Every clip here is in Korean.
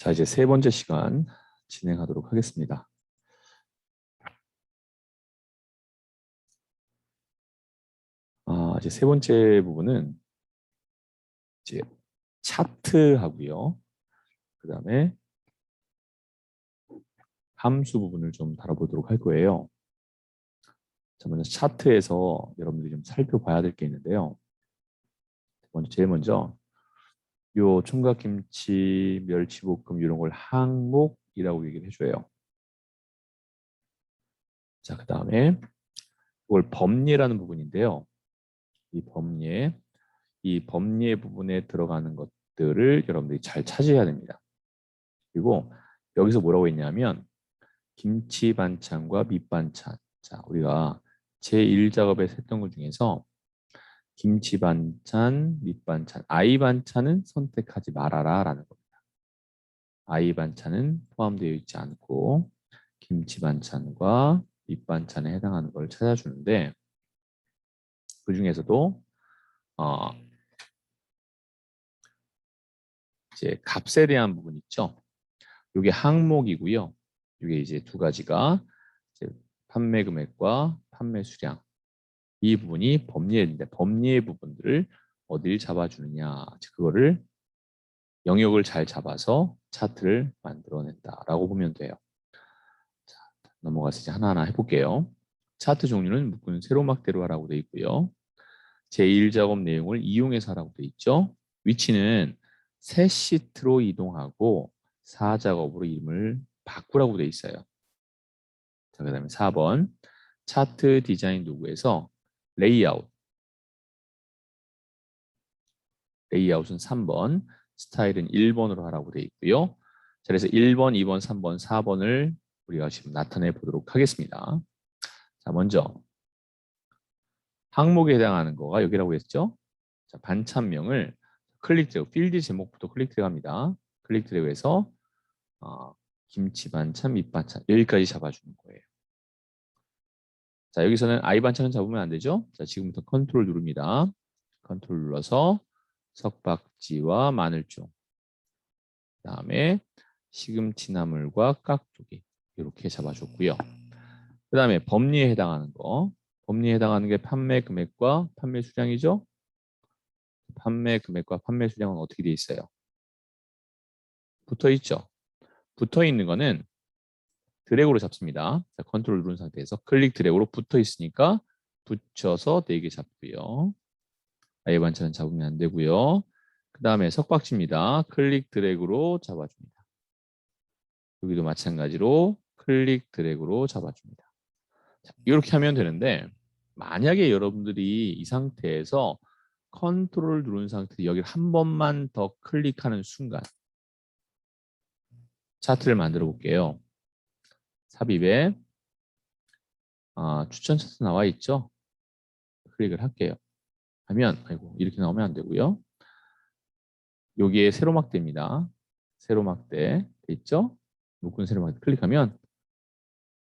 자, 이제 세 번째 시간 진행하도록 하겠습니다. 이제 세 번째 부분은 이제 차트하고요. 그 다음에 함수 부분을 좀 다뤄보도록 할 거예요. 자, 먼저 차트에서 여러분들이 좀 살펴봐야 될 게 있는데요. 제일 먼저 요 총각김치, 멸치볶음 이런 걸 항목이라고 얘기를 해줘요. 자, 그 다음에 이걸 범례라는 부분인데요. 이 범례 부분에 들어가는 것들을 여러분들이 잘 찾아야 됩니다. 그리고 여기서 뭐라고 했냐면 김치 반찬과 밑반찬. 자, 우리가 제1작업에서 했던 것 중에서 김치 반찬, 밑반찬, 아이 반찬은 선택하지 말아라 라는 겁니다. 아이 반찬은 포함되어 있지 않고 김치 반찬과 밑반찬에 해당하는 걸 찾아주는데 그 중에서도 이제 값에 대한 부분 있죠. 이게 항목이고요. 이게 이제 두 가지가 이제 판매 금액과 판매 수량. 이 부분이 범례인데 범례의 부분들을 어딜 잡아주느냐. 그거를 영역을 잘 잡아서 차트를 만들어낸다라고 보면 돼요. 자, 넘어가서 이제 하나하나 해볼게요. 차트 종류는 묶은 세로막대로 하라고 되어 있고요. 제1작업 내용을 이용해서 하라고 되어 있죠. 위치는 새 시트로 이동하고 4작업으로 이름을 바꾸라고 되어 있어요. 자, 그 다음에 4번 차트 디자인 도구에서 레이아웃. 레이아웃은 3번, 스타일은 1번으로 하라고 되어 있고요. 자, 그래서 1번, 2번, 3번, 4번을 우리가 지금 나타내 보도록 하겠습니다. 자, 먼저 항목에 해당하는 거가 여기라고 했죠. 자, 반찬명을 클릭 드래그, 필드 제목부터 클릭 드래그합니다. 클릭 드래그해서 김치 반찬, 밑반찬 여기까지 잡아주는 거예요. 자, 여기서는 아이 반찬은 잡으면 안 되죠. 자, 지금부터 컨트롤 누릅니다. 컨트롤 눌러서 석박지와 마늘종, 그 다음에 시금치 나물과 깍두기 이렇게 잡아줬고요. 그 다음에 범위에 해당하는 거, 범위에 해당하는 게 판매 금액과 판매 수량이죠. 판매 금액과 판매 수량은 어떻게 돼 있어요? 붙어 있죠. 붙어 있는 거는 드래그로 잡습니다. 자, 컨트롤 누른 상태에서 클릭 드래그로 붙어 있으니까 붙여서 4개 잡고요. 아예 반찬은 잡으면 안 되고요. 그 다음에 석박지입니다. 클릭 드래그로 잡아줍니다. 여기도 마찬가지로 클릭 드래그로 잡아줍니다. 자, 이렇게 하면 되는데 만약에 여러분들이 이 상태에서 컨트롤 누른 상태에서 여기를 한 번만 더 클릭하는 순간 차트를 만들어 볼게요. 삽입에 추천 차트 나와 있죠? 클릭을 할게요. 하면 아이고 이렇게 나오면 안 되고요. 여기에 세로막대입니다. 세로막대 있죠? 묶은 세로막대 클릭하면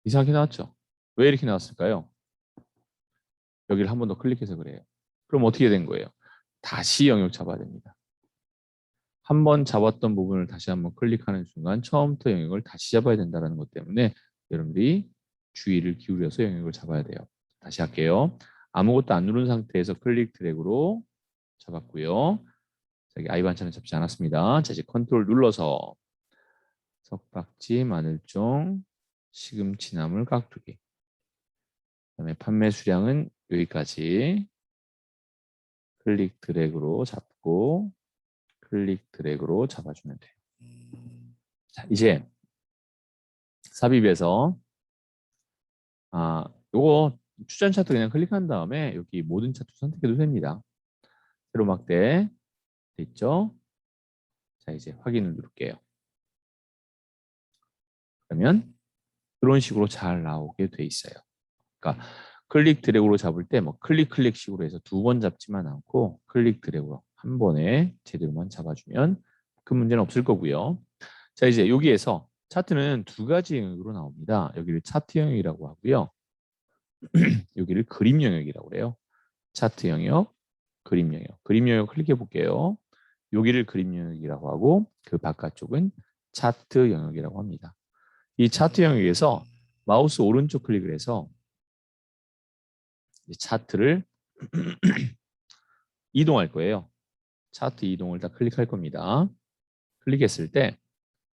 이상하게 나왔죠? 왜 이렇게 나왔을까요? 여기를 한 번 더 클릭해서 그래요. 그럼 어떻게 된 거예요? 다시 영역 잡아야 됩니다. 한 번 잡았던 부분을 다시 한번 클릭하는 순간 처음부터 영역을 다시 잡아야 된다는 것 때문에 여러분들이 주의를 기울여서 영역을 잡아야 돼요. 다시 할게요. 아무것도 안 누른 상태에서 클릭 드래그로 잡았고요. 여기 아이 반찬은 잡지 않았습니다. 자, 이제 컨트롤 눌러서 석박지, 마늘종, 시금치 나물, 깍두기. 그다음에 판매 수량은 여기까지 클릭 드래그로 잡고 클릭 드래그로 잡아주면 돼요. 자, 이제 삽입에서 요거 추천 차트 그냥 클릭한 다음에 여기 모든 차트 선택해도 됩니다. 세로막대 됐죠? 자, 이제 확인을 누를게요. 그러면 이런 식으로 잘 나오게 돼 있어요. 그러니까 클릭 드래그로 잡을 때 뭐 클릭식으로 해서 2번 잡지만 않고 클릭 드래그로 한 번에 제대로만 잡아주면 그 문제는 없을 거고요. 자, 이제 여기에서 차트는 2가지 영역으로 나옵니다. 여기를 차트 영역이라고 하고요. 여기를 그림 영역이라고 그래요. 차트 영역, 그림 영역. 그림 영역 클릭해 볼게요. 여기를 그림 영역이라고 하고 그 바깥쪽은 차트 영역이라고 합니다. 이 차트 영역에서 마우스 오른쪽 클릭을 해서 차트를 이동할 거예요. 차트 이동을 다 클릭할 겁니다. 클릭했을 때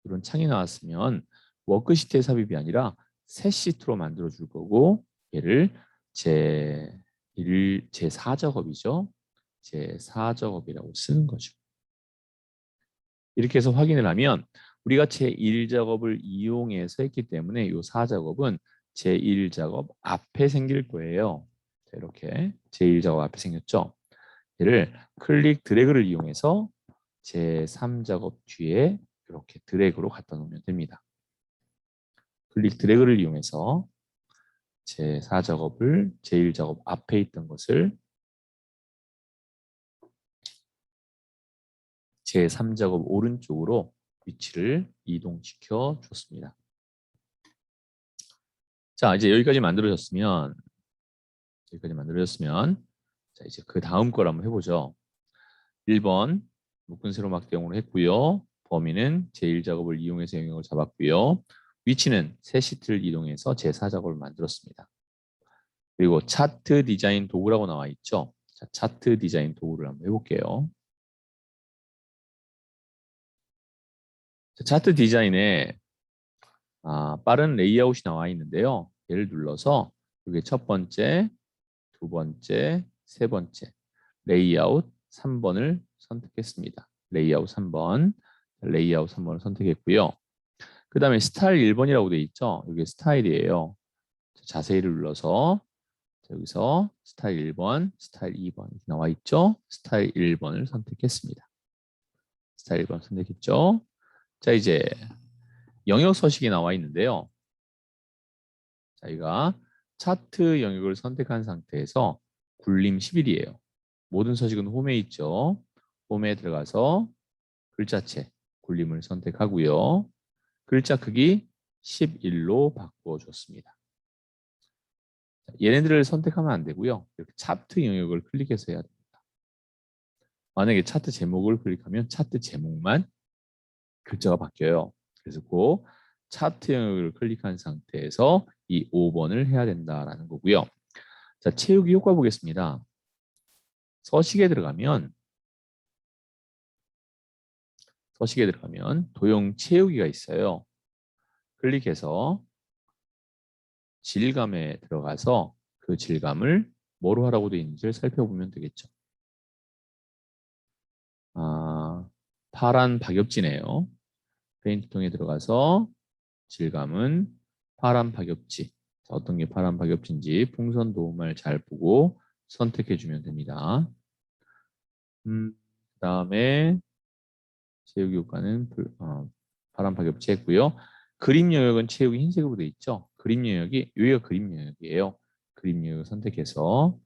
이런 창이 나왔으면 워크시트의 삽입이 아니라 새 시트로 만들어 줄 거고 얘를 제4작업이죠. 제4작업이라고 쓰는 거죠. 이렇게 해서 확인을 하면 우리가 제1작업을 이용해서 했기 때문에 이 4작업은 제1작업 앞에 생길 거예요. 자, 이렇게 제1작업 앞에 생겼죠. 얘를 클릭 드래그를 이용해서 제3작업 뒤에 이렇게 드래그로 갖다 놓으면 됩니다. 클릭 드래그를 이용해서 제4작업을 제1작업 앞에 있던 것을 제3작업 오른쪽으로 위치를 이동시켜 줬습니다. 자, 이제 여기까지 만들어졌으면 자, 이제 그 다음 걸 한번 해보죠. 1번 묶은 세로막대용으로 했고요. 범위는 제1작업을 이용해서 영역을 잡았고요. 위치는 새 시트를 이동해서 제4작업을 만들었습니다. 그리고 차트 디자인 도구라고 나와 있죠. 자, 차트 디자인 도구를 한번 해볼게요. 자, 차트 디자인에 빠른 레이아웃이 나와 있는데요. 얘를 눌러서 이게 첫 번째, 두 번째, 세 번째 레이아웃 3번을 선택했습니다. 레이아웃 3번, 레이아웃 3번을 선택했고요. 그 다음에 스타일 1번이라고 되어 있죠. 이게 스타일이에요. 자세히를 눌러서 여기서 스타일 1번, 스타일 2번 이렇게 나와 있죠. 스타일 1번을 선택했습니다. 스타일 1번 선택했죠. 자, 이제 영역 서식이 나와 있는데요. 저희가 차트 영역을 선택한 상태에서 굴림 10일이에요. 모든 서식은 홈에 있죠. 홈에 들어가서 글자체 굴림을 선택하고요. 글자 크기 11로 바꿔줬습니다. 얘네들을 선택하면 안 되고요. 이렇게 차트 영역을 클릭해서 해야 됩니다. 만약에 차트 제목을 클릭하면 차트 제목만 글자가 바뀌어요. 그래서 그 차트 영역을 클릭한 상태에서 이 5번을 해야 된다라는 거고요. 자, 채우기 효과 보겠습니다. 서식에 들어가면 도형 채우기가 있어요. 클릭해서 질감에 들어가서 그 질감을 뭐로 하라고 되어 있는지를 살펴보면 되겠죠. 파란 박엽지네요. 페인트통에 들어가서 질감은 파란 박엽지. 자, 어떤 게 파란 박엽지인지 풍선 도움을 잘 보고 선택해 주면 됩니다. 그다음에 채우기 효과는 파란 박엽지 했고요. 그림 영역은 채우기 흰색으로 되어 있죠. 그림 영역이 여기가 그림 영역이에요. 그림 영역을 선택해서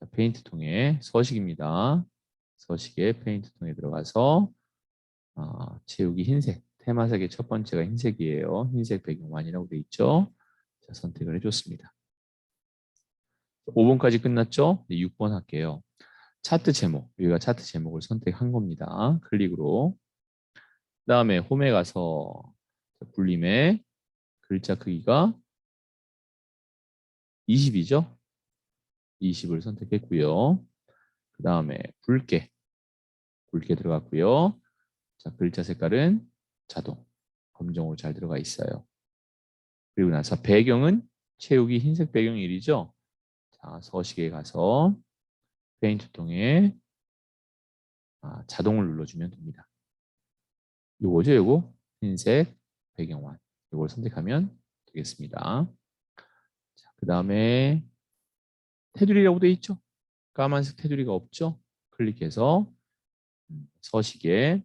자, 페인트통에 서식입니다. 서식에 페인트통에 들어가서 채우기 흰색. 테마색의 첫 번째가 흰색이에요. 흰색 배경만이라고 되어 있죠. 자, 선택을 해줬습니다. 5번까지 끝났죠? 6번 할게요. 차트 제목. 여기가 차트 제목을 선택한 겁니다. 클릭으로. 그 다음에 홈에 가서 굴림의 글자 크기가 20이죠? 20을 선택했고요. 그 다음에 굵게 들어갔고요. 자, 글자 색깔은 자동 검정으로 잘 들어가 있어요. 그리고 나서 배경은 채우기 흰색 배경 1이죠. 자, 서식에 가서 페인트통에 자동을 눌러주면 됩니다. 요거죠, 요거 흰색 배경화 이걸 선택하면 되겠습니다. 그 다음에 테두리라고 되어 있죠. 까만색 테두리가 없죠. 클릭해서 서식에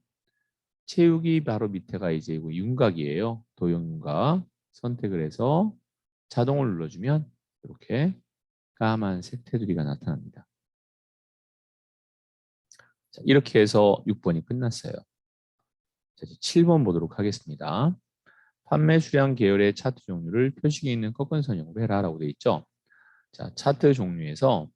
채우기 바로 밑에가 이제 윤곽이에요. 도형 윤곽 선택을 해서 자동을 눌러주면 이렇게 까만색 테두리가 나타납니다. 자, 이렇게 해서 6번이 끝났어요. 자, 이제 7번 보도록 하겠습니다. 판매 수량 계열의 차트 종류를 표식이 있는 꺾은 선형으로 해라라고 되어 있죠. 자, 차트 종류에서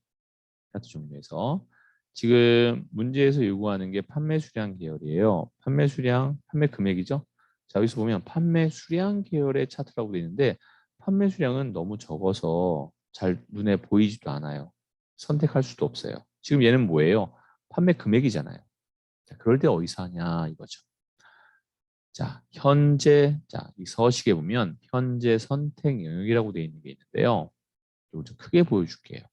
지금 문제에서 요구하는 게 판매 수량 계열이에요. 판매 수량, 판매 금액이죠. 자, 여기서 보면 판매 수량 계열의 차트라고 되어 있는데 판매 수량은 너무 적어서 잘 눈에 보이지도 않아요. 선택할 수도 없어요. 지금 얘는 뭐예요? 판매 금액이잖아요. 자, 그럴 때 어디서 하냐 이거죠. 자, 자, 이 서식에 보면 현재 선택 영역이라고 되어 있는 게 있는데요. 이거 좀 크게 보여줄게요.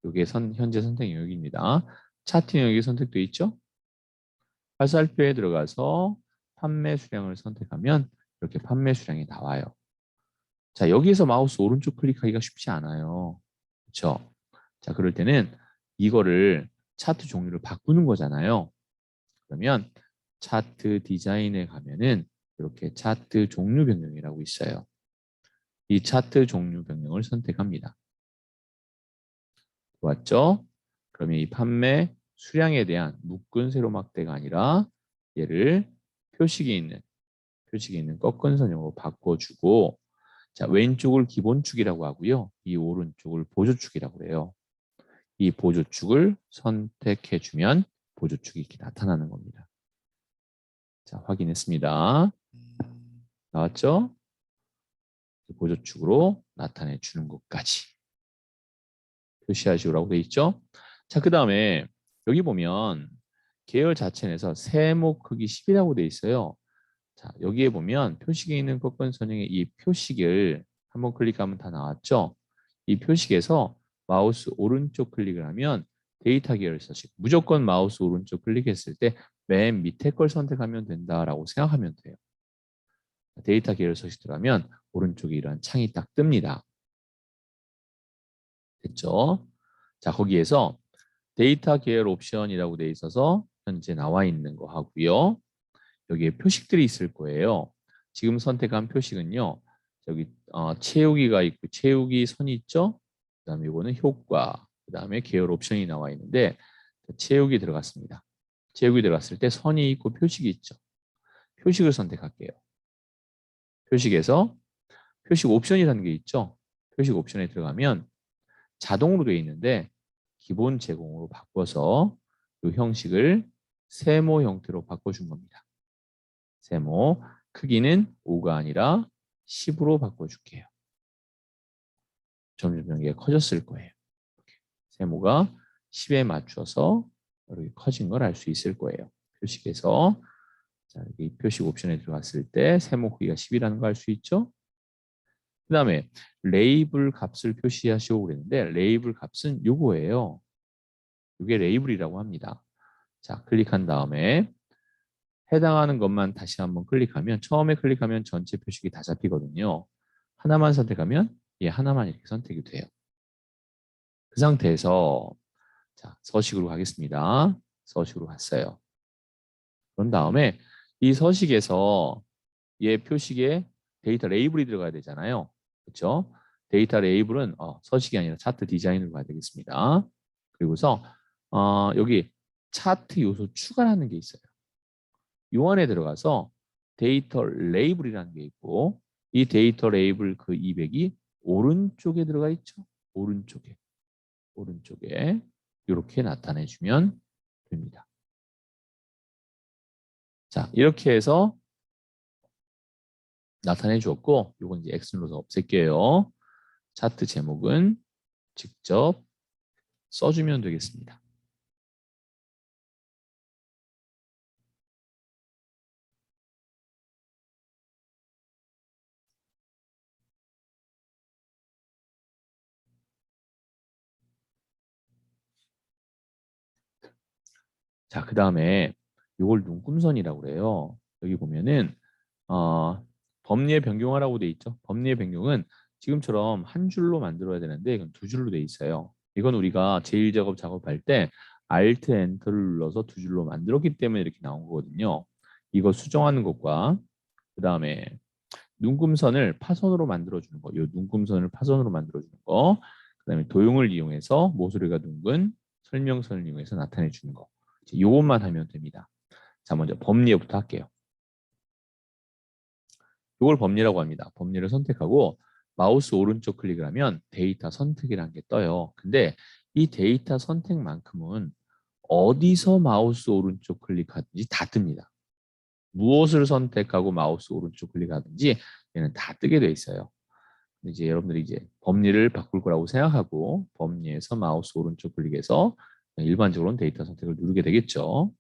이게 현재 선택 영역입니다. 차트 영역이 선택되어 있죠? 화살표에 들어가서 판매 수량을 선택하면 이렇게 판매 수량이 나와요. 자, 여기에서 마우스 오른쪽 클릭하기가 쉽지 않아요. 그렇죠? 자, 그럴 때는 이거를 차트 종류를 바꾸는 거잖아요. 그러면 차트 디자인에 가면은 이렇게 차트 종류 변경이라고 있어요. 이 차트 종류 변경을 선택합니다. 좋았죠? 그러면 이 판매 수량에 대한 묶은 세로막대가 아니라 얘를 표식이 있는 꺾은 선형으로 바꿔주고, 자, 왼쪽을 기본축이라고 하고요. 이 오른쪽을 보조축이라고 해요. 이 보조축을 선택해주면 보조축이 이렇게 나타나는 겁니다. 자, 확인했습니다. 나왔죠? 보조축으로 나타내 주는 것까지 표시하시오라고 되어 있죠. 자, 그 다음에 여기 보면 계열 자체 내에서 세모 크기 10이라고 되어 있어요. 자, 여기에 보면 표식에 있는 꺾은 선형의 이 표식을 한번 클릭하면 다 나왔죠. 이 표식에서 마우스 오른쪽 클릭을 하면 데이터 계열 서식, 무조건 마우스 오른쪽 클릭했을 때 맨 밑에 걸 선택하면 된다라고 생각하면 돼요. 데이터 계열 서식 들어가면 오른쪽에 이런 창이 딱 뜹니다. 됐죠? 자, 거기에서 데이터 계열 옵션이라고 돼 있어서 현재 나와 있는 거 하고요. 여기에 표식들이 있을 거예요. 지금 선택한 표식은요. 저기 채우기가 있고 채우기 선이 있죠. 그다음에 이거는 효과, 그다음에 계열 옵션이 나와 있는데 채우기 들어갔습니다. 채우기 들어갔을 때 선이 있고 표식이 있죠. 표식을 선택할게요. 표식에서 표식 옵션이라는 게 있죠. 표식 옵션에 들어가면 자동으로 되어 있는데 기본 제공으로 바꿔서 이 형식을 세모 형태로 바꿔준 겁니다. 세모 크기는 5가 아니라 10으로 바꿔줄게요. 점점 이게 커졌을 거예요. 세모가 10에 맞춰서 이렇게 커진 걸 알 수 있을 거예요. 표식에서 자, 여기 표식 옵션에 들어갔을 때 세모 크기가 10이라는 거 알 수 있죠? 그 다음에 레이블 값을 표시하시고 그랬는데 레이블 값은 요거예요. 이게 레이블이라고 합니다. 자, 클릭한 다음에 해당하는 것만 다시 한번 클릭하면 처음에 클릭하면 전체 표식이 다 잡히거든요. 하나만 선택하면 얘 하나만 이렇게 선택이 돼요. 그 상태에서 자, 서식으로 가겠습니다. 서식으로 갔어요. 그런 다음에 이 서식에서 얘 표식에 데이터 레이블이 들어가야 되잖아요. 그렇죠? 데이터 레이블은 서식이 아니라 차트 디자인으로 가야 되겠습니다. 그리고서 여기 차트 요소 추가라는 게 있어요. 요 안에 들어가서 데이터 레이블이라는 게 있고 이 데이터 레이블 그 200이 오른쪽에 들어가 있죠. 오른쪽에 이렇게 나타내 주면 됩니다. 자, 이렇게 해서 나타내 주었고 요건 이제 X 눌러서 없앨게요. 차트 제목은 직접 써주면 되겠습니다. 자, 그 다음에 이걸 눈금선이라고 그래요. 여기 보면은 범위의 변경하라고 돼 있죠. 범위의 변경은 지금처럼 한 줄로 만들어야 되는데 이건 두 줄로 돼 있어요. 이건 우리가 제일 작업할 때 Alt Enter를 눌러서 두 줄로 만들었기 때문에 이렇게 나온 거거든요. 이거 수정하는 것과 그 다음에 눈금선을 파선으로 만들어주는 거, 이 눈금선을 파선으로 만들어주는 거, 그 다음에 도형을 이용해서 모서리가 둥근 설명선을 이용해서 나타내주는 거. 이것만 하면 됩니다. 자, 먼저 범위부터 할게요. 이걸 범위라고 합니다. 범위를 선택하고 마우스 오른쪽 클릭을 하면 데이터 선택이라는 게 떠요. 근데 이 데이터 선택만큼은 어디서 마우스 오른쪽 클릭하든지 다 뜹니다. 무엇을 선택하고 마우스 오른쪽 클릭하든지 얘는 다 뜨게 돼 있어요. 이제 여러분들이 이제 법리를 바꿀 거라고 생각하고 법리에서 마우스 오른쪽 클릭해서 일반적으로는 데이터 선택을 누르게 되겠죠.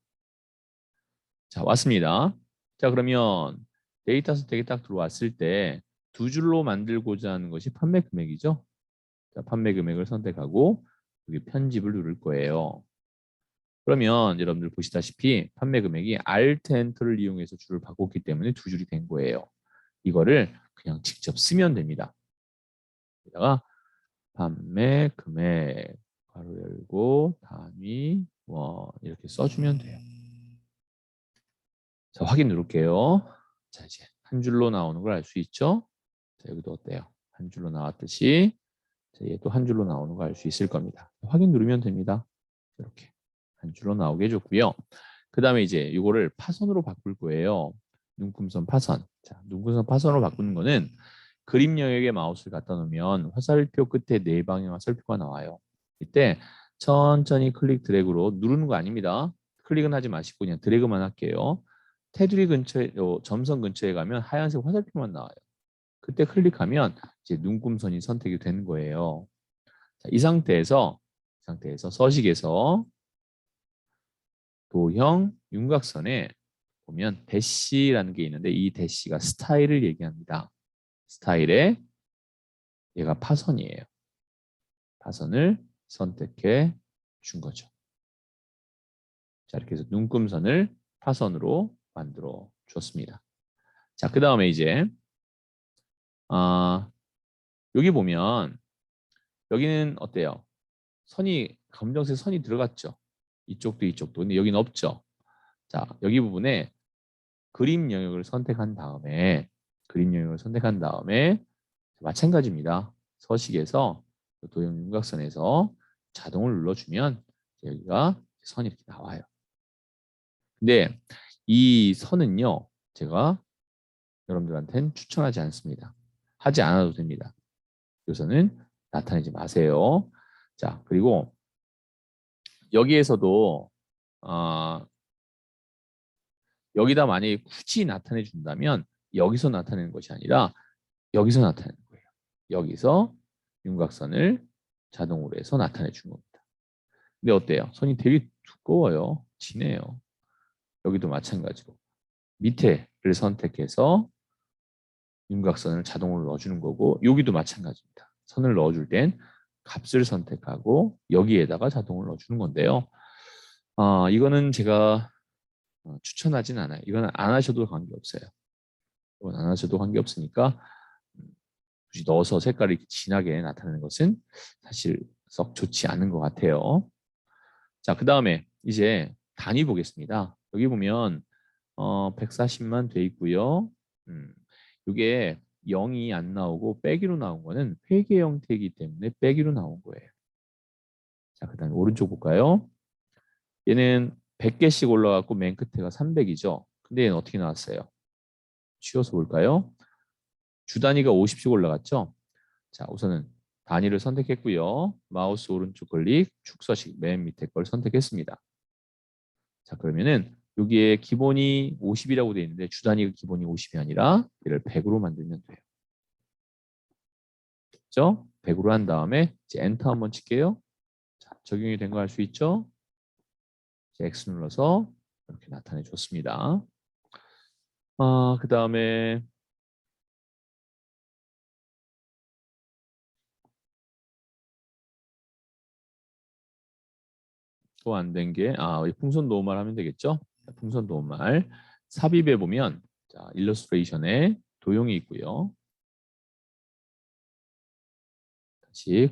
자, 왔습니다. 자, 그러면 데이터 선택이 딱 들어왔을 때 두 줄로 만들고자 하는 것이 판매 금액이죠. 자, 판매 금액을 선택하고 여기 편집을 누를 거예요. 그러면 여러분들 보시다시피 판매 금액이 Alt Enter를 이용해서 줄을 바꿨기 때문에 두 줄이 된 거예요. 이거를 그냥 직접 쓰면 됩니다. 여기다가 판매 금액 가로 열고 단위 이렇게 써주면 돼요. 자, 확인 누를게요. 자, 이제 한 줄로 나오는 걸 알 수 있죠? 자, 여기도 어때요? 한 줄로 나왔듯이 자, 얘도 한 줄로 나오는 거 알 수 있을 겁니다. 확인 누르면 됩니다. 이렇게 한 줄로 나오게 해줬고요. 그 다음에 이제 이거를 파선으로 바꿀 거예요. 눈금선 파선. 자, 눈금선 파선으로 바꾸는 거는 그림 영역에 마우스를 갖다 놓으면 화살표 끝에 네 방향 화살표가 나와요. 이때 천천히 클릭 드래그로 누르는 거 아닙니다. 클릭은 하지 마시고 그냥 드래그만 할게요. 테두리 근처에 점선 근처에 가면 하얀색 화살표만 나와요. 그때 클릭하면 이제 눈금선이 선택이 되는 거예요. 자, 이 상태에서 서식에서 도형 윤곽선에 보면 대시라는 게 있는데 이 대시가 스타일을 얘기합니다. 스타일에 얘가 파선이에요. 파선을 선택해 준 거죠. 자, 이렇게 해서 눈금선을 파선으로 만들어 줬습니다. 자, 그 다음에 이제 여기 보면 여기는 어때요? 선이 검정색 선이 들어갔죠. 이쪽도 이쪽도. 근데 여기는 없죠. 자, 여기 부분에 그림 영역을 선택한 다음에 마찬가지입니다. 서식에서 도형 윤곽선에서 자동을 눌러주면 여기가 선이 이렇게 나와요. 근데 이 선은요, 제가 여러분들한테는 추천하지 않습니다. 하지 않아도 됩니다. 이 선은 나타내지 마세요. 자, 그리고 여기에서도 여기다 만약에 굳이 나타내 준다면 여기서 나타내는 것이 아니라 여기서 나타내는 거예요. 여기서 윤곽선을 자동으로 해서 나타내 준 겁니다. 근데 어때요? 선이 되게 두꺼워요. 진해요. 여기도 마찬가지로 밑에를 선택해서 윤곽선을 자동으로 넣어주는 거고 여기도 마찬가지입니다. 선을 넣어줄 땐 값을 선택하고 여기에다가 자동을 넣어주는 건데요. 이거는 제가 추천하진 않아요. 이거는 안 하셔도 관계없어요. 이건 안 하셔도 관계없으니까 굳이 넣어서 색깔이 진하게 나타내는 것은 사실 썩 좋지 않은 것 같아요. 자, 그 다음에 이제 단위 보겠습니다. 여기 보면 140만 돼 있고요. 이게 0이 안 나오고 빼기로 나온 거는 회계 형태이기 때문에 빼기로 나온 거예요. 자, 그 다음에 오른쪽 볼까요? 얘는 100개씩 올라갔고 맨 끝에가 300이죠. 근데 얘는 어떻게 나왔어요? 쉬워서 볼까요? 주 단위가 50씩 올라갔죠? 자, 우선은 단위를 선택했고요. 마우스 오른쪽 클릭, 축서식 맨 밑에 걸 선택했습니다. 자, 그러면은 여기에 기본이 50이라고 되어 있는데 주 단위가 기본이 50이 아니라 얘를 100으로 만들면 돼요. 됐죠? 100으로 한 다음에 이제 엔터 한번 칠게요. 자, 적용이 된 거 알 수 있죠? 이제 X 눌러서 이렇게 나타내 줬습니다. 그 다음에 또 안 된 게, 풍선 노말 하면 되겠죠? 풍선 노말. 삽입에 보면, 자, 일러스트레이션에 도형이 있고요. 다시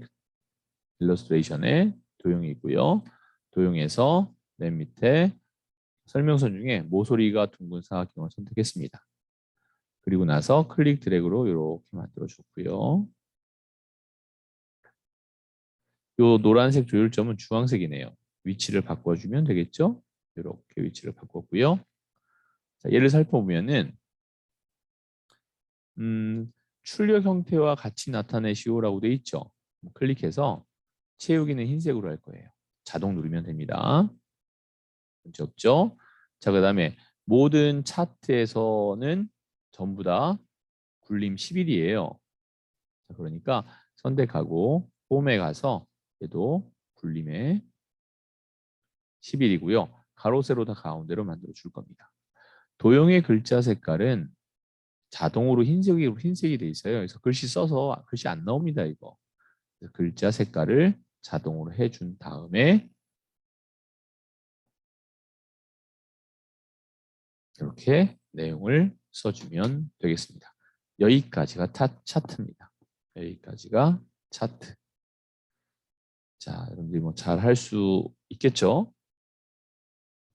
일러스트레이션에 도형이 있고요. 도형에서 맨 밑에 설명서 중에 모서리가 둥근 사각형을 선택했습니다. 그리고 나서 클릭 드래그로 이렇게 만들어 줬고요. 요 노란색 조율점은 주황색이네요. 위치를 바꿔주면 되겠죠? 이렇게 위치를 바꿨고요. 자, 얘를 살펴보면은 출력 형태와 같이 나타내시오라고 돼 있죠. 클릭해서 채우기는 흰색으로 할 거예요. 자동 누르면 됩니다. 문제 없죠? 자, 그 다음에 모든 차트에서는 전부 다 굴림 10일이에요. 그러니까 선택하고 홈에 가서 얘도 굴림에 10일이고요. 가로 세로 다 가운데로 만들어 줄 겁니다. 도형의 글자 색깔은 자동으로 흰색이 돼 있어요. 그래서 글씨 써서 글씨 안 나옵니다, 이거. 글자 색깔을 자동으로 해준 다음에 이렇게 내용을 써주면 되겠습니다. 여기까지가 차트입니다. 여기까지가 차트. 자, 여러분들이 뭐 잘 할 수 있겠죠?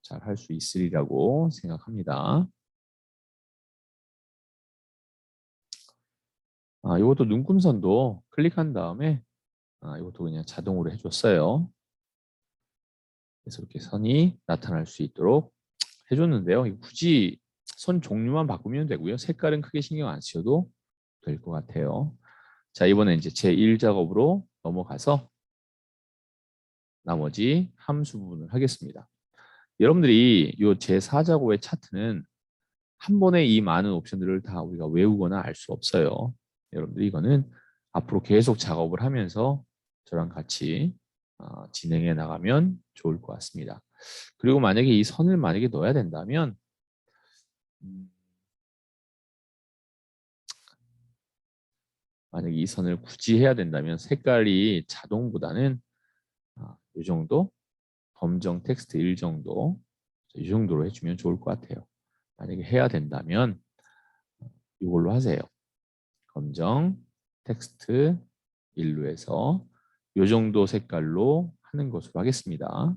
잘 할 수 있으리라고 생각합니다. 이것도 눈금선도 클릭한 다음에 이것도 그냥 자동으로 해줬어요. 그래서 이렇게 선이 나타날 수 있도록 해줬는데요. 굳이 선 종류만 바꾸면 되고요. 색깔은 크게 신경 안 쓰셔도 될 것 같아요. 자, 이번에 이제 제1작업으로 넘어가서 나머지 함수 부분을 하겠습니다. 여러분들이 이 제4작업의 차트는 한 번에 이 많은 옵션들을 다 우리가 외우거나 알 수 없어요. 여러분들이 이거는 앞으로 계속 작업을 하면서 저랑 같이 진행해 나가면 좋을 것 같습니다. 그리고 만약에 이 선을 만약에 넣어야 된다면 만약에 이 선을 굳이 해야 된다면 색깔이 자동보다는 이 정도 검정 텍스트 1 정도 이 정도로 해주면 좋을 것 같아요. 만약에 해야 된다면 이걸로 하세요. 검정 텍스트 1로 해서 이 정도 색깔로 하는 것으로 하겠습니다.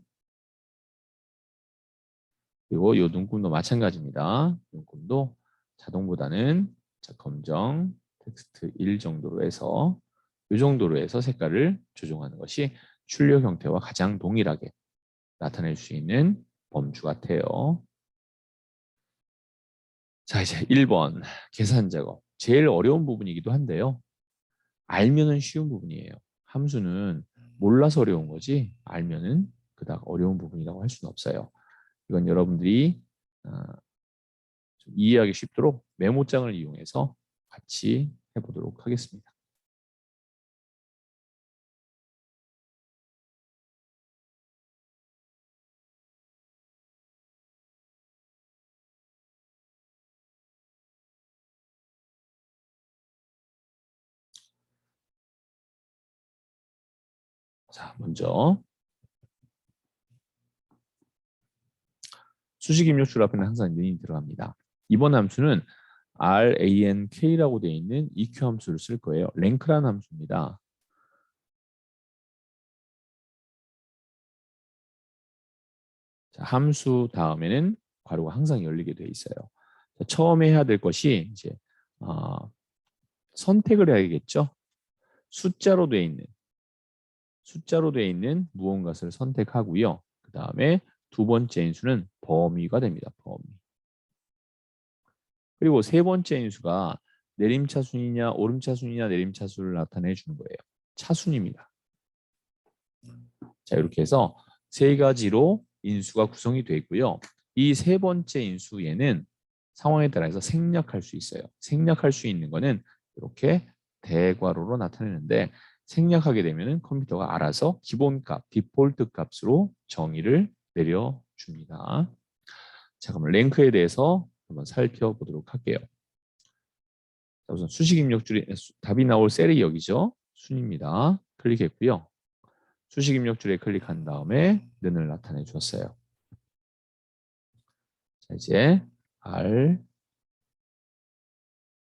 그리고 이 눈금도 마찬가지입니다. 눈금도 자동보다는 검정 텍스트 1 정도로 해서 이 정도로 해서 색깔을 조정하는 것이 출력 형태와 가장 동일하게 나타낼 수 있는 범주 같아요. 자, 이제 1번 계산 작업. 제일 어려운 부분이기도 한데요. 알면은 쉬운 부분이에요. 함수는 몰라서 어려운 거지 알면은 그닥 어려운 부분이라고 할 수는 없어요. 이건 여러분들이 좀 이해하기 쉽도록 메모장을 이용해서 같이 해보도록 하겠습니다. 자, 먼저 수식 입력줄 앞에는 항상 는이 들어갑니다. 이번 함수는 rank라고 되어 있는 eq 함수를 쓸 거예요. 랭크라는 함수입니다. 자, 함수 다음에는 괄호가 항상 열리게 되어 있어요. 자, 처음에 해야 될 것이 이제 선택을 해야겠죠. 숫자로 되어 있는 무언가를 선택하고요. 그 다음에 두 번째 인수는 범위가 됩니다. 범위. 그리고 세 번째 인수가 내림차순이냐 오름차순이냐 내림차순을 나타내 주는 거예요. 차순입니다. 자, 이렇게 해서 세 가지로 인수가 구성이 되어 있고요. 이 세 번째 인수에는 상황에 따라서 생략할 수 있어요. 생략할 수 있는 거는 이렇게 대괄호로 나타내는데 생략하게 되면 컴퓨터가 알아서 기본값, 디폴트 값으로 정의를 내려줍니다. 자, 그럼 랭크에 대해서 한번 살펴보도록 할게요. 자, 우선 수식 입력줄이 답이 나올 셀이 여기죠. 순입니다. 클릭했고요. 수식 입력줄에 클릭한 다음에 는을 나타내 주었어요. 자, 이제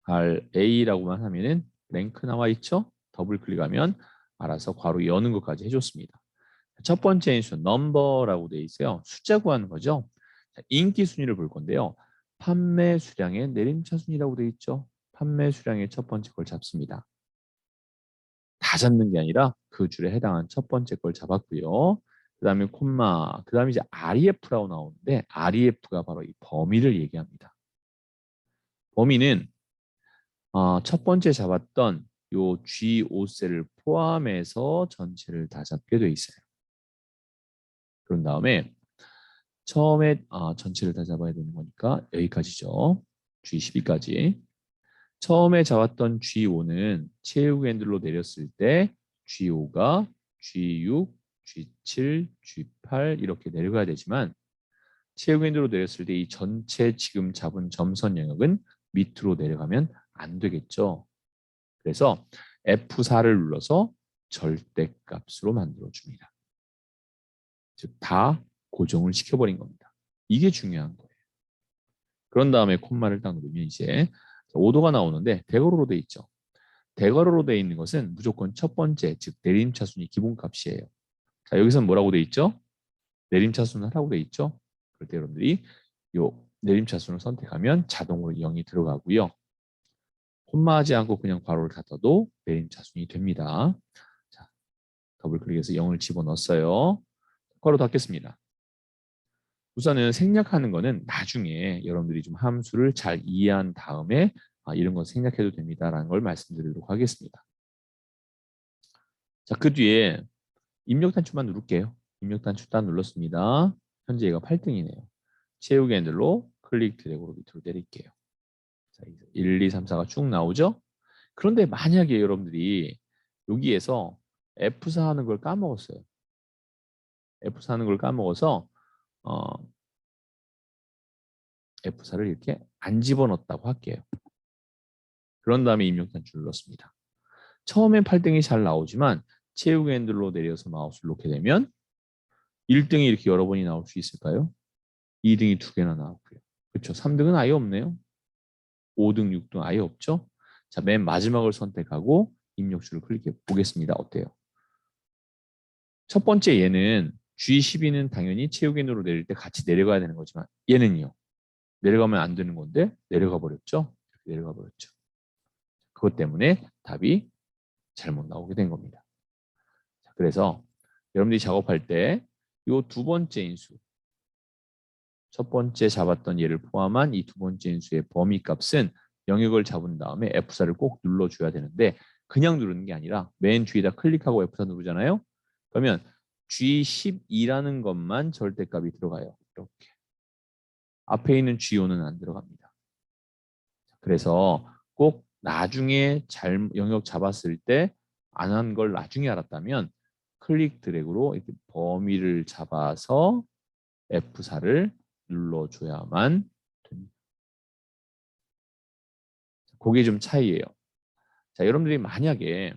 RA라고만 하면은 랭크 나와 있죠? 더블 클릭하면 알아서 괄호 여는 것까지 해줬습니다. 첫 번째 인수 넘버라고 되어 있어요. 숫자 구하는 거죠. 자, 인기 순위를 볼 건데요. 판매 수량의 내림차 순위라고 되어 있죠. 판매 수량의 첫 번째 걸 잡습니다. 다 잡는 게 아니라 그 줄에 해당한 첫 번째 걸 잡았고요. 그 다음에 콤마, 그 다음에 이제 REF라고 나오는데 REF가 바로 이 범위를 얘기합니다. 범위는 첫 번째 잡았던 요 G5셀을 포함해서 전체를 다 잡게 돼 있어요. 그런 다음에 처음에 전체를 다 잡아야 되는 거니까 여기까지죠. G12까지. 처음에 잡았던 G5는 최후 핸들로 내렸을 때 G5가 G6, G7, G8 이렇게 내려가야 되지만 최후 핸들로 내렸을 때 이 전체 지금 잡은 점선 영역은 밑으로 내려가면 안 되겠죠. 그래서 F4를 눌러서 절대값으로 만들어줍니다. 즉 다 고정을 시켜버린 겁니다. 이게 중요한 거예요. 그런 다음에 콤마를 딱 누르면 이제 5도가 나오는데 대괄호로 돼 있죠. 대괄호로 돼 있는 것은 무조건 첫 번째, 즉 내림차순이 기본값이에요. 자, 여기서는 뭐라고 돼 있죠? 내림차순을 하라고 돼 있죠. 그럴 때 여러분들이 요 내림차순을 선택하면 자동으로 0이 들어가고요. 콤마하지 않고 그냥 괄호를 닫아도 내림차순이 됩니다. 자, 더블 클릭해서 0을 집어넣었어요. 괄호 닫겠습니다. 우선은 생략하는 거는 나중에 여러분들이 좀 함수를 잘 이해한 다음에 이런 거 생략해도 됩니다라는 걸 말씀드리도록 하겠습니다. 자, 그 뒤에 입력 단추만 누를게요. 입력 단추 딱 눌렀습니다. 현재 얘가 8등이네요. 채우기 핸들로 클릭 드래그로 밑으로 내릴게요. 자, 1, 2, 3, 4가 쭉 나오죠? 그런데 만약에 여러분들이 여기에서 F4 하는 걸 까먹었어요. F4 하는 걸 까먹어서 F4를 이렇게 안 집어넣었다고 할게요. 그런 다음에 입력 단추를 눌렀습니다. 처음엔 8등이 잘 나오지만 채우기 핸들로 내려서 마우스를 놓게 되면 1등이 이렇게 여러 번이 나올 수 있을까요? 2등이 2개나 나왔고요. 그렇죠. 3등은 아예 없네요. 5등, 6등 아예 없죠. 자, 맨 마지막을 선택하고 입력줄을 클릭해 보겠습니다. 어때요? 첫 번째 얘는 G12는 당연히 채우기 핸들로 내릴 때 같이 내려가야 되는 거지만 얘는요. 내려가면 안 되는 건데 내려가 버렸죠. 내려가 버렸죠. 그것 때문에 답이 잘못 나오게 된 겁니다. 자, 그래서 여러분들이 작업할 때 이 두 번째 인수, 첫 번째 잡았던 얘를 포함한 이 두 번째 인수의 범위 값은 영역을 잡은 다음에 F4를 꼭 눌러줘야 되는데 그냥 누르는 게 아니라 맨 뒤에다 클릭하고 F4 누르잖아요. 그러면 G12라는 것만 절대값이 들어가요. 이렇게. 앞에 있는 G5는 안 들어갑니다. 그래서 꼭 나중에 영역 잡았을 때 안 한 걸 나중에 알았다면 클릭 드래그로 이렇게 범위를 잡아서 F4를 눌러줘야만 됩니다. 그게 좀 차이예요. 자, 여러분들이 만약에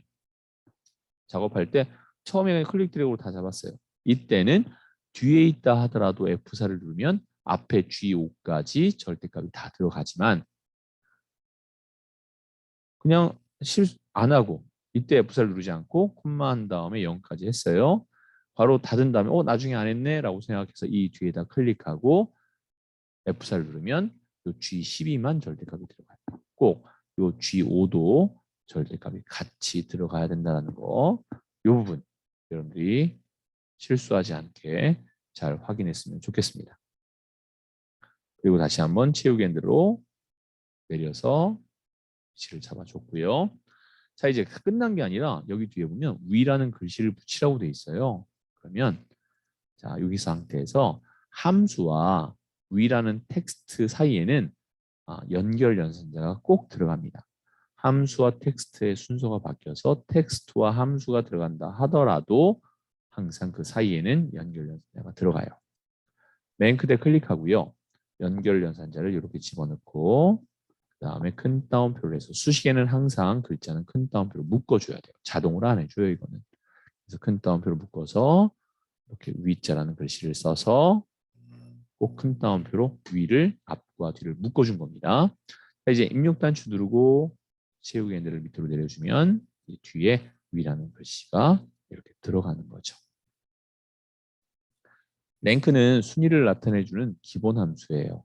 작업할 때 처음에 클릭 드래그로 다 잡았어요. 이때는 뒤에 있다 하더라도 F4를 누르면 앞에 G5까지 절대값이 다 들어가지만 그냥 실수 안 하고 이때 F4를 누르지 않고 콤마 한 다음에 0까지 했어요. 바로 닫은 다음에 나중에 안 했네 라고 생각해서 이 뒤에다 클릭하고 F4를 누르면 요 G12만 절대값이 들어가요. 꼭 요 G5도 절대값이 같이 들어가야 된다는 거. 이 부분 여러분들이 실수하지 않게 잘 확인했으면 좋겠습니다. 그리고 다시 한번 채우기 핸들로 내려서 위치를 잡아줬고요. 자, 이제 끝난 게 아니라 여기 뒤에 보면 위라는 글씨를 붙이라고 돼 있어요. 그러면 자, 여기 상태에서 함수와 위라는 텍스트 사이에는 연결 연산자가 꼭 들어갑니다. 함수와 텍스트의 순서가 바뀌어서 텍스트와 함수가 들어간다 하더라도 항상 그 사이에는 연결 연산자가 들어가요. 맨 끝에 클릭하고요. 연결 연산자를 이렇게 집어넣고 그 다음에 큰 따옴표를 해서 수식에는 항상 글자는 큰 따옴표로 묶어줘야 돼요. 자동으로 안 해줘요, 이거는. 그래서 큰 따옴표로 묶어서 이렇게 위자라는 글씨를 써서 꼭 큰 따옴표로 위를 앞과 뒤를 묶어준 겁니다. 자, 이제 입력 단추 누르고 채우기 핸들을 밑으로 내려주면 이 뒤에 위라는 글씨가 이렇게 들어가는 거죠. 랭크는 순위를 나타내주는 기본 함수예요.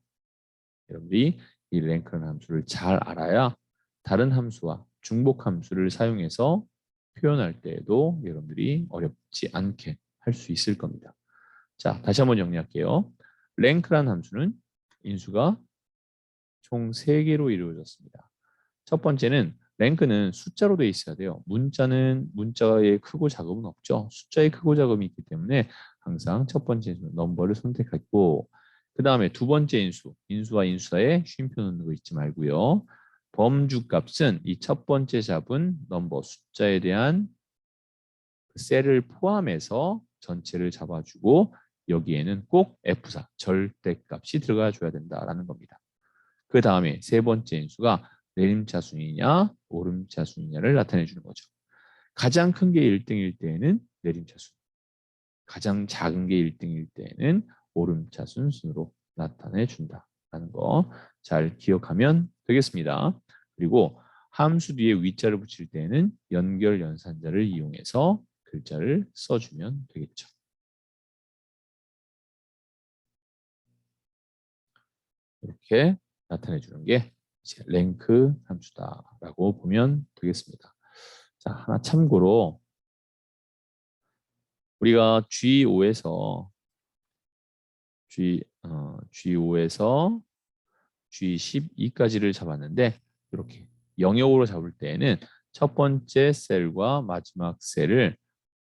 여러분들이 이 랭크라는 함수를 잘 알아야 다른 함수와 중복 함수를 사용해서 표현할 때에도 여러분들이 어렵지 않게 할 수 있을 겁니다. 자, 다시 한번 정리할게요. 랭크라는 함수는 인수가 총 3개로 이루어졌습니다. 첫 번째는 랭크는 숫자로 되어 있어야 돼요. 문자는 문자의 크고 작음은 없죠. 숫자의 크고 작음이 있기 때문에 항상 첫 번째 넘버를 선택했고 그 다음에 두 번째 인수, 인수와 인수사에 쉼표 넣는 거 잊지 말고요. 범주 값은 이 첫 번째 잡은 넘버 숫자에 대한 그 셀을 포함해서 전체를 잡아주고 여기에는 꼭 F4 절대값이 들어가 줘야 된다라는 겁니다. 그 다음에 세 번째 인수가 내림차순이냐 오름차순이냐를 나타내 주는 거죠. 가장 큰 게 1등일 때에는 내림차순, 가장 작은 게 1등일 때에는 오름차순 순으로 나타내 준다라는 거 잘 기억하면 되겠습니다. 그리고 함수 뒤에 위자를 붙일 때에는 연결 연산자를 이용해서 글자를 써주면 되겠죠. 이렇게 나타내 주는 게 이제 랭크 함수다라고 보면 되겠습니다. 자, 하나 참고로 우리가 G5에서 G5에서 G12까지를 잡았는데 이렇게 영역으로 잡을 때에는 첫 번째 셀과 마지막 셀을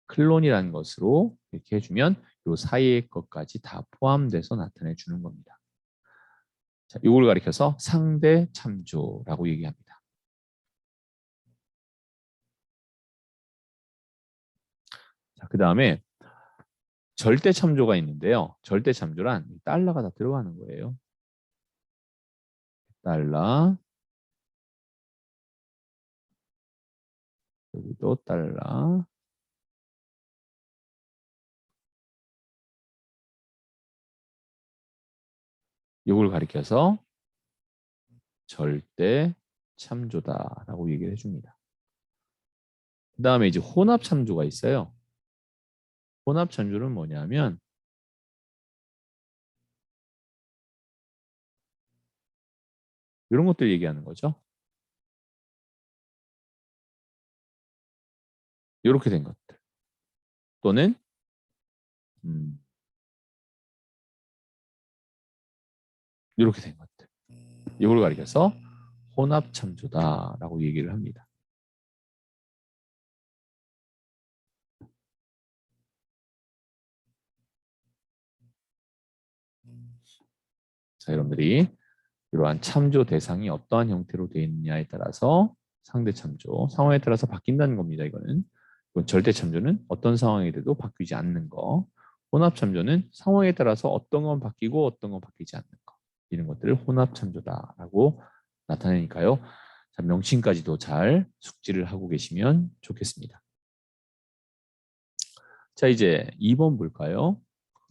클론이라는 것으로 이렇게 해주면 이 사이의 것까지 다 포함돼서 나타내 주는 겁니다. 자, 이걸 가리켜서 상대 참조라고 얘기합니다. 자, 그 다음에 절대 참조가 있는데요. 절대 참조란 달러가 다 들어가는 거예요. 달러, 여기도 달러, 이걸 가리켜서 절대 참조다라고 얘기를 해줍니다. 그 다음에 이제 혼합 참조가 있어요. 혼합 참조는 뭐냐면 이런 것들 얘기하는 거죠. 이렇게 된 것들 또는 이렇게 된 것들, 이걸 가리켜서 혼합 참조다라고 얘기를 합니다. 자, 여러분들이 이러한 참조 대상이 어떠한 형태로 되어 있느냐에 따라서 상대 참조, 상황에 따라서 바뀐다는 겁니다. 이건 절대 참조는 어떤 상황에도 바뀌지 않는 거, 혼합 참조는 상황에 따라서 어떤 건 바뀌고 어떤 건 바뀌지 않는 거, 이런 것들을 혼합 참조다라고 나타내니까요. 자, 명칭까지도 잘 숙지를 하고 계시면 좋겠습니다. 자, 이제 2번 볼까요?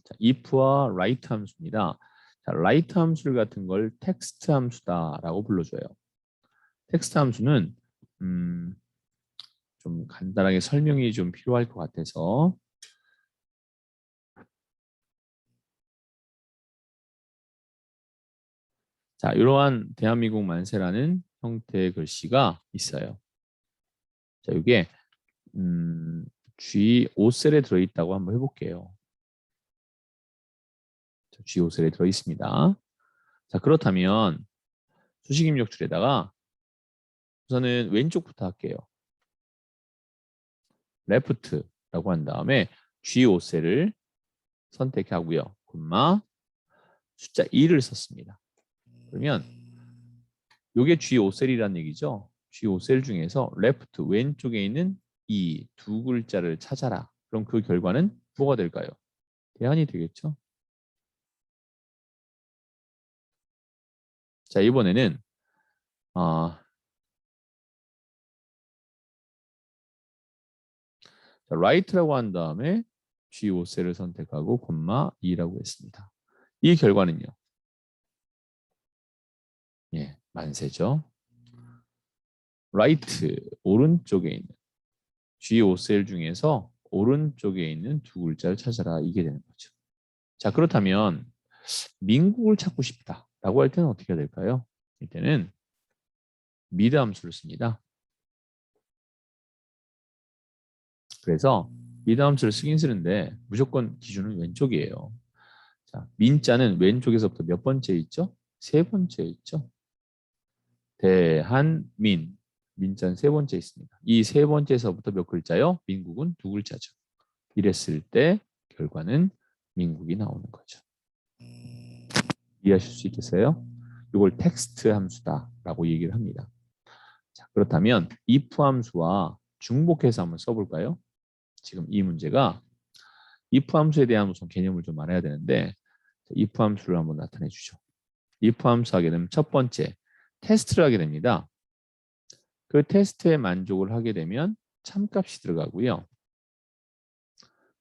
자, if와 write 함수입니다. 자, write 함수 같은 걸 텍스트 함수다라고 불러줘요. 텍스트 함수는 좀 간단하게 설명이 좀 필요할 것 같아서 자, 이러한 대한민국 만세라는 형태의 글씨가 있어요. 자, 이게 G5셀에 들어있다고 한번 해볼게요. 자, G5셀에 들어있습니다. 자, 그렇다면 수식 입력줄에다가 우선은 왼쪽부터 할게요. left라고 한 다음에 G5셀을 선택하고요. 콤마 숫자 2를 썼습니다. 그러면 이게 G5셀이라는 얘기죠. G5셀 중에서 left 왼쪽에 있는 이 두 글자를 찾아라. 그럼 그 결과는 뭐가 될까요? 대안이 되겠죠. 자, 이번에는 자, right라고 한 다음에 G5셀을 선택하고 콤마 2라고 했습니다. 이 결과는요. 예, 만세죠. right 오른쪽에 있는 G5셀 중에서 오른쪽에 있는 두 글자를 찾아라. 이게 되는 거죠. 자, 그렇다면 민국을 찾고 싶다라고 할 때는 어떻게 해야 될까요? 이때는 미드 함수를 씁니다. 그래서 미드 함수를 쓰긴 쓰는데 무조건 기준은 왼쪽이에요. 자, 민자는 왼쪽에서부터 몇 번째 있죠? 세 번째 있죠. 대한민, 민자는 세 번째 있습니다. 이 세 번째에서부터 몇 글자요? 민국은 두 글자죠. 이랬을 때 결과는 민국이 나오는 거죠. 이해하실 수 있겠어요? 이걸 텍스트 함수다라고 얘기를 합니다. 자, 그렇다면 if 함수와 중복해서 한번 써볼까요? 지금 이 문제가 if 함수에 대한 우선 개념을 좀 알아야 되는데 if 함수를 한번 나타내 주죠. if 함수 하게 되면 첫 번째 테스트를 하게 됩니다. 그 테스트에 만족을 하게 되면 참값이 들어가고요.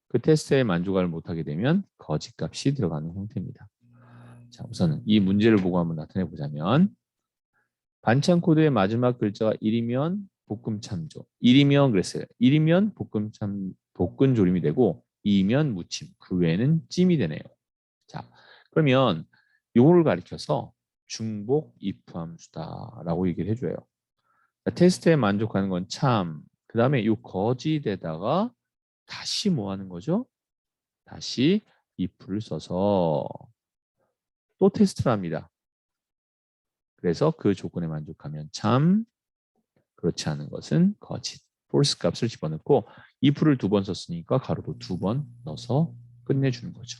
그 테스트에 만족을 못하게 되면 거짓값이 들어가는 형태입니다. 자, 우선은 이 문제를 보고 한번 나타내 보자면 반찬 코드의 마지막 글자가 1이면 볶음 참조. 1이면 그랬어요. 1이면 볶은 조림이 되고 2이면 무침. 그 외에는 찜이 되네요. 자, 그러면 요거를 가리켜서 중복 if 함수다라고 얘기를 해줘요. 테스트에 만족하는 건 참. 그 다음에 이 거짓에다가 다시 뭐 하는 거죠? 다시 if를 써서 또 테스트를 합니다. 그래서 그 조건에 만족하면 참, 그렇지 않은 것은 거짓. false 값을 집어넣고 if를 두 번 썼으니까 가로도 두 번 넣어서 끝내주는 거죠.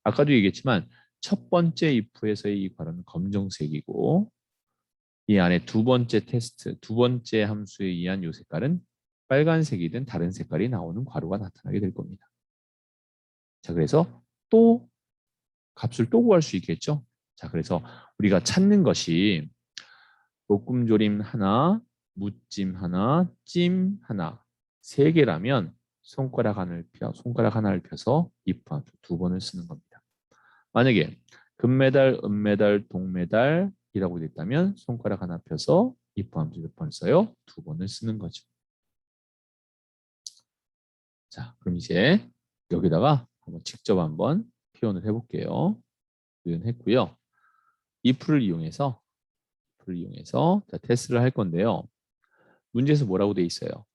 아까도 얘기했지만 첫 번째 if에서의 이 괄호는 검정색이고 이 안에 두 번째 테스트, 두 번째 함수에 의한 이 색깔은 빨간색이든 다른 색깔이 나오는 괄호가 나타나게 될 겁니다. 자, 그래서 또 값을 또 구할 수 있겠죠. 자, 그래서 우리가 찾는 것이 볶음조림 하나, 무찜 하나, 찜 하나, 세 개라면 손가락 하나를 펴서 if 함수 두 번을 쓰는 겁니다. 만약에 금메달, 은메달, 동메달이라고 됐다면 손가락 하나 펴서 if 함수 몇 번 써요? 두 번을 쓰는 거죠. 자, 그럼 이제 여기다가 직접 한번 표현을 해볼게요. 표현했고요. if를 이용해서 자, 테스트를 할 건데요. 문제에서 뭐라고 돼 있어요?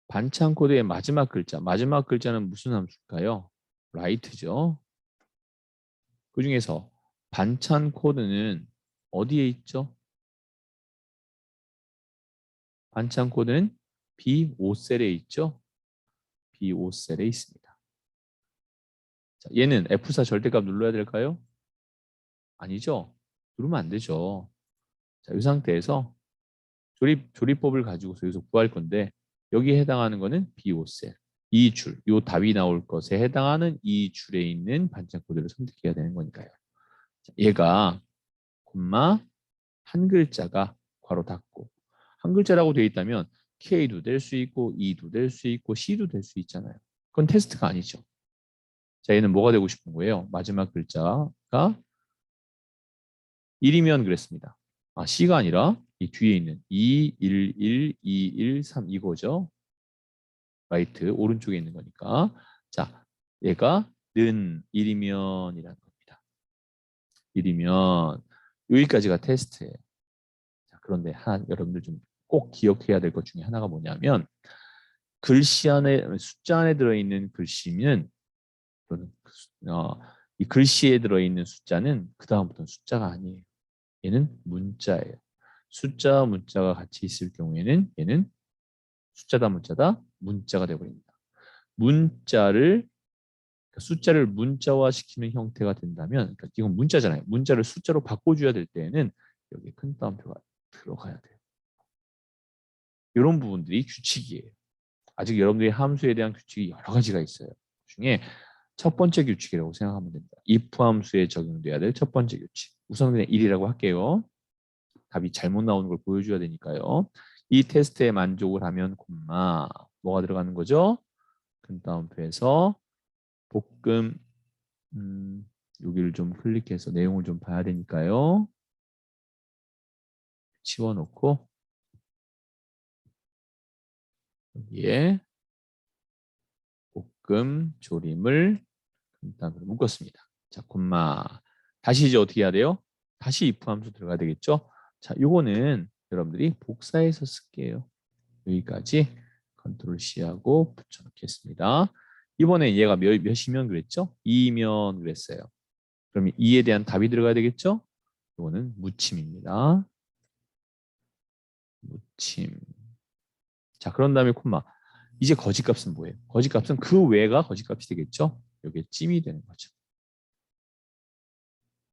반찬 코드의 마지막 글자는 무슨 함수일까요? right죠. 그 중에서 반찬 코드는 어디에 있죠? 반찬 코드는 B5셀에 있죠. B5셀에 있습니다. 자, 얘는 F4 절대값 눌러야 될까요? 아니죠. 누르면 안 되죠. 자, 이 상태에서 조리법을 가지고서 여기서 구할 건데 여기에 해당하는 거는 B5셀. 이 줄, 이 답이 나올 것에 해당하는 이 줄에 있는 반찬 코드를 선택해야 되는 거니까요. 자, 얘가 콤마 한 글자가 괄호 닫고 한 글자라고 되어 있다면 K도 될 수 있고 E도 될 수 있고 C도 될 수 있잖아요. 그건 테스트가 아니죠. 자, 얘는 뭐가 되고 싶은 거예요? 마지막 글자가 1이면 그랬습니다. 아, C가 아니라 이 뒤에 있는 2, 1, 1, 2, 1, 3 이거죠. 라이트 오른쪽에 있는 거니까. 자, 얘가 는 1이면이라는 겁니다. 1이면 여기까지가 테스트예요. 자, 그런데 여러분들 좀 꼭 기억해야 될 것 중에 하나가 뭐냐면 글씨 안에 숫자 안에 들어있는 글씨는 이 글씨에 들어있는 숫자는 그 다음부터는 숫자가 아니에요. 얘는 문자예요. 숫자와 문자가 같이 있을 경우에는 얘는 숫자다 문자다 문자가 되어버립니다. 숫자를 문자화 시키는 형태가 된다면 그러니까 이건 문자잖아요. 문자를 숫자로 바꿔줘야 될 때에는 여기 큰 따옴표가 들어가야 돼요. 이런 부분들이 규칙이에요. 아직 여러분들이 함수에 대한 규칙이 여러 가지가 있어요. 그 중에 첫 번째 규칙이라고 생각하면 됩니다. if 함수에 적용돼야 될 첫 번째 규칙. 우선 그냥 1이라고 할게요. 답이 잘못 나오는 걸 보여줘야 되니까요. 이 테스트에 만족을 하면 콤마 뭐가 들어가는 거죠? 큰 따옴표에서 볶음 여기를 좀 클릭해서 내용을 좀 봐야 되니까요. 치워놓고 여기에 볶음 조림을 일단 묶었습니다. 자, 콤마. 다시 이제 어떻게 해야 돼요? 다시 if 함수 들어가야 되겠죠? 자, 요거는 여러분들이 복사해서 쓸게요. 여기까지 컨트롤 C하고 붙여놓겠습니다. 이번에 얘가 몇이면 그랬죠? 2면 그랬어요. 그럼 2에 대한 답이 들어가야 되겠죠? 이거는 무침입니다. 무침. 자, 그런 다음에 콤마. 이제 거짓값은 뭐예요? 거짓값은 그 외가 거짓값이 되겠죠? 여기에 찜이 되는 거죠.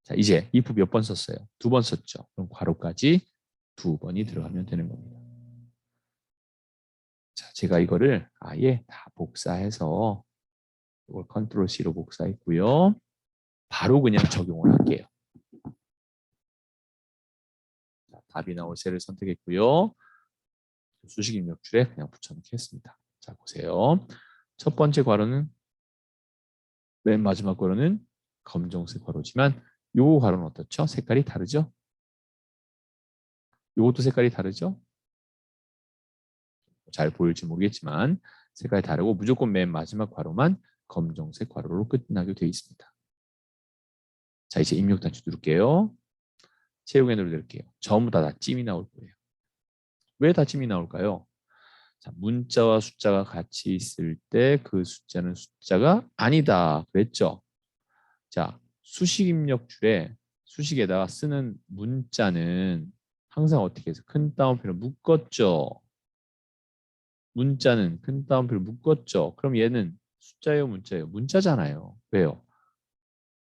자, 이제 if 몇 번 썼어요? 2번 썼죠. 그럼 괄호까지 2번이 들어가면 되는 겁니다. 자, 제가 이거를 아예 다 복사해서 이걸 컨트롤 C로 복사했고요. 바로 그냥 적용을 할게요. 자, 답이 나올 셀을 선택했고요. 수식 입력줄에 그냥 붙여넣겠습니다. 자, 보세요. 첫 번째 괄호는 맨 마지막 괄호는 검정색 괄호지만 요 괄호는 어떻죠? 색깔이 다르죠? 요것도 색깔이 다르죠? 잘 보일지 모르겠지만 색깔이 다르고 무조건 맨 마지막 괄호만 검정색 괄호로 끝나게 되어 있습니다. 자, 이제 입력 단추 누를게요. 채우게 누를게요. 전부 다 찜이 나올 거예요. 왜 다 찜이 나올까요? 자, 문자와 숫자가 같이 있을 때 그 숫자는 숫자가 아니다 그랬죠. 자, 수식 입력줄에 수식에다가 쓰는 문자는 항상 어떻게 해서 큰 따옴표를 묶었죠. 문자는 큰 따옴표를 묶었죠. 그럼 얘는 숫자예요, 문자예요? 문자잖아요. 왜요?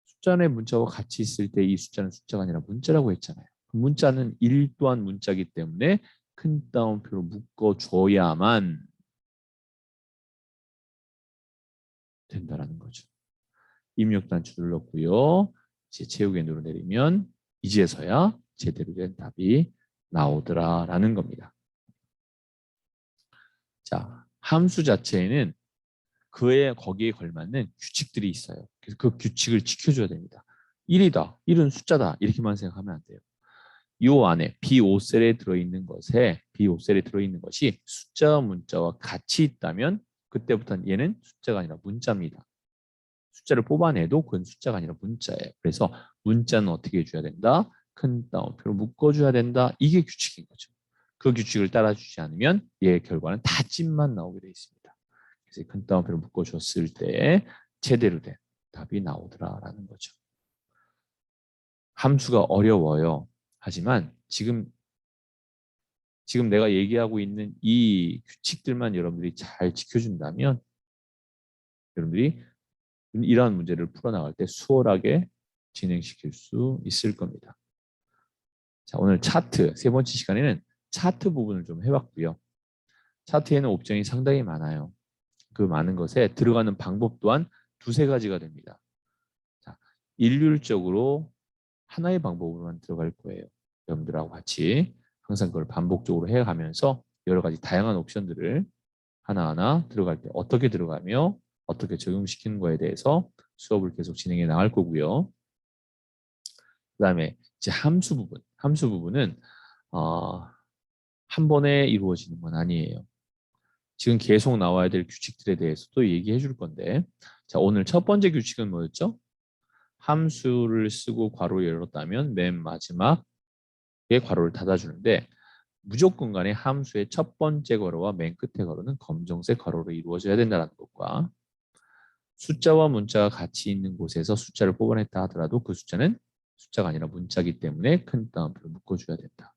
숫자의 문자와 같이 있을 때 이 숫자는 숫자가 아니라 문자라고 했잖아요. 문자는 1 또한 문자이기 때문에 큰 따옴표로 묶어줘야만 된다라는 거죠. 입력 단추 눌렀고요. 이제 채우기 눌러내리면 이제서야 제대로 된 답이 나오더라라는 겁니다. 자, 함수 자체에는 거기에 걸맞는 규칙들이 있어요. 그래서 그 규칙을 지켜줘야 됩니다. 1이다, 1은 숫자다 이렇게만 생각하면 안 돼요. 이 안에 B5셀에 들어있는 것이 숫자와 문자와 같이 있다면 그때부터는 얘는 숫자가 아니라 문자입니다. 숫자를 뽑아내도 그건 숫자가 아니라 문자예요. 그래서 문자는 어떻게 해줘야 된다? 큰 따옴표로 묶어줘야 된다. 이게 규칙인 거죠. 그 규칙을 따라주지 않으면 얘의 결과는 다 찜만 나오게 돼 있습니다. 그래서 큰 따옴표로 묶어줬을 때 제대로 된 답이 나오더라라는 거죠. 함수가 어려워요. 하지만 지금 내가 얘기하고 있는 이 규칙들만 여러분들이 잘 지켜준다면 여러분들이 이러한 문제를 풀어나갈 때 수월하게 진행시킬 수 있을 겁니다. 자, 오늘 차트 세 번째 시간에는 차트 부분을 좀 해봤고요. 차트에는 옵션이 상당히 많아요. 그 많은 것에 들어가는 방법 또한 두세 가지가 됩니다. 자, 일률적으로 하나의 방법으로만 들어갈 거예요. 여러분들하고 같이 항상 그걸 반복적으로 해가면서 여러 가지 다양한 옵션들을 하나하나 들어갈 때 어떻게 들어가며 어떻게 적용시키는 거에 대해서 수업을 계속 진행해 나갈 거고요. 그다음에 이제 함수 부분은 한 번에 이루어지는 건 아니에요. 지금 계속 나와야 될 규칙들에 대해서도 얘기해 줄 건데, 자, 오늘 첫 번째 규칙은 뭐였죠? 함수를 쓰고 괄호를 열었다면 맨 마지막에 괄호를 닫아주는데 무조건 간에 함수의 첫 번째 괄호와 맨 끝의 괄호는 검정색 괄호로 이루어져야 된다는 것과 숫자와 문자가 같이 있는 곳에서 숫자를 뽑아냈다 하더라도 그 숫자는 숫자가 아니라 문자이기 때문에 큰 따옴표를 묶어줘야 된다.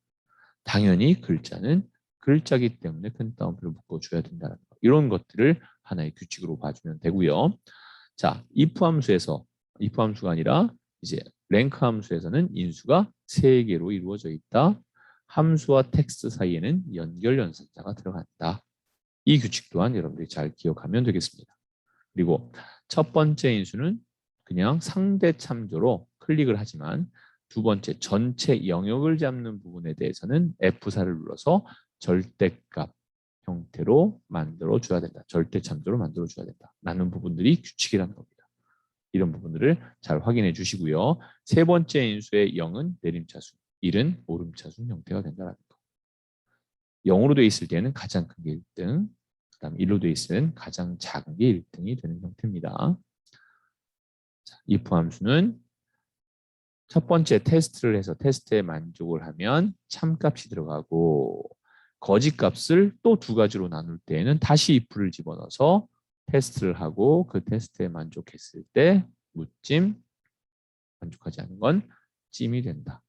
당연히 글자는 글자이기 때문에 큰 따옴표를 묶어줘야 된다는 것. 이런 것들을 하나의 규칙으로 봐주면 되고요. 자, if 함수가 아니라 이제 랭크 함수에서는 인수가 3개로 이루어져 있다. 함수와 텍스트 사이에는 연결 연산자가 들어간다. 이 규칙 또한 여러분들이 잘 기억하면 되겠습니다. 그리고 첫 번째 인수는 그냥 상대 참조로 클릭을 하지만 두 번째 전체 영역을 잡는 부분에 대해서는 F4를 눌러서 절대값 형태로 만들어 줘야 된다. 절대 참조로 만들어 줘야 된다. 라는 부분들이 규칙이라는 겁니다. 이런 부분들을 잘 확인해 주시고요. 세 번째 인수의 0은 내림차순, 1은 오름차순 형태가 된다는 거. 0으로 되어 있을 때는 가장 큰 게 1등, 그 다음 1로 되어 있으면 가장 작은 게 1등이 되는 형태입니다. 자, if 함수는 첫 번째 테스트를 해서 테스트에 만족을 하면 참값이 들어가고 거짓값을 또 두 가지로 나눌 때에는 다시 if를 집어넣어서 테스트를 하고 그 테스트에 만족했을 때 무찜, 만족하지 않은 건 찜이 된다.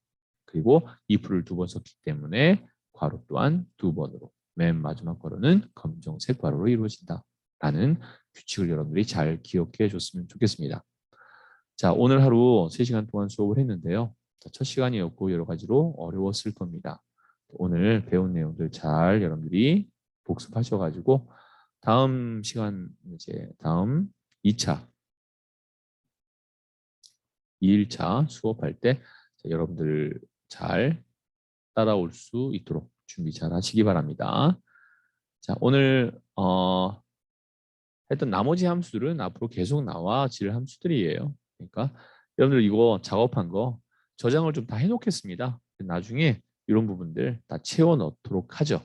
그리고 if를 2번 썼기 때문에 괄호 또한 2번으로 맨 마지막 괄호는 검정색 괄호로 이루어진다. 라는 규칙을 여러분들이 잘 기억해 줬으면 좋겠습니다. 자, 오늘 하루 3시간 동안 수업을 했는데요. 첫 시간이었고 여러 가지로 어려웠을 겁니다. 오늘 배운 내용들 잘 여러분들이 복습하셔가지고 다음 시간 이제 다음 2차 2일차 수업할 때 여러분들 잘 따라올 수 있도록 준비 잘 하시기 바랍니다. 자, 오늘 했던 나머지 함수들은 앞으로 계속 나와질 함수들이에요. 그러니까 여러분들 이거 작업한 거 저장을 좀 다 해놓겠습니다. 나중에 이런 부분들 다 채워 넣도록 하죠.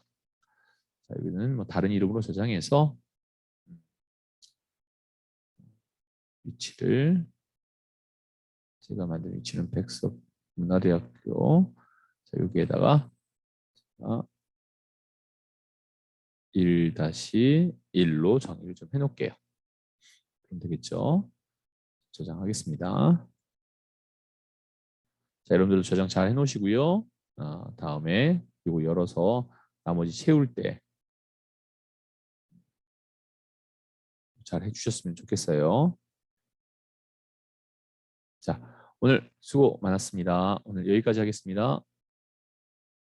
자, 여기는 뭐 다른 이름으로 저장해서 위치를 제가 만든 위치는 백석 문화대학교. 자, 여기에다가 1-1로 정의를 좀 해놓을게요. 그럼 되겠죠? 저장하겠습니다. 자, 여러분들도 저장 잘 해놓으시고요. 다음에 이거 열어서 나머지 채울 때 잘 해주셨으면 좋겠어요. 자, 오늘 수고 많았습니다. 오늘 여기까지 하겠습니다.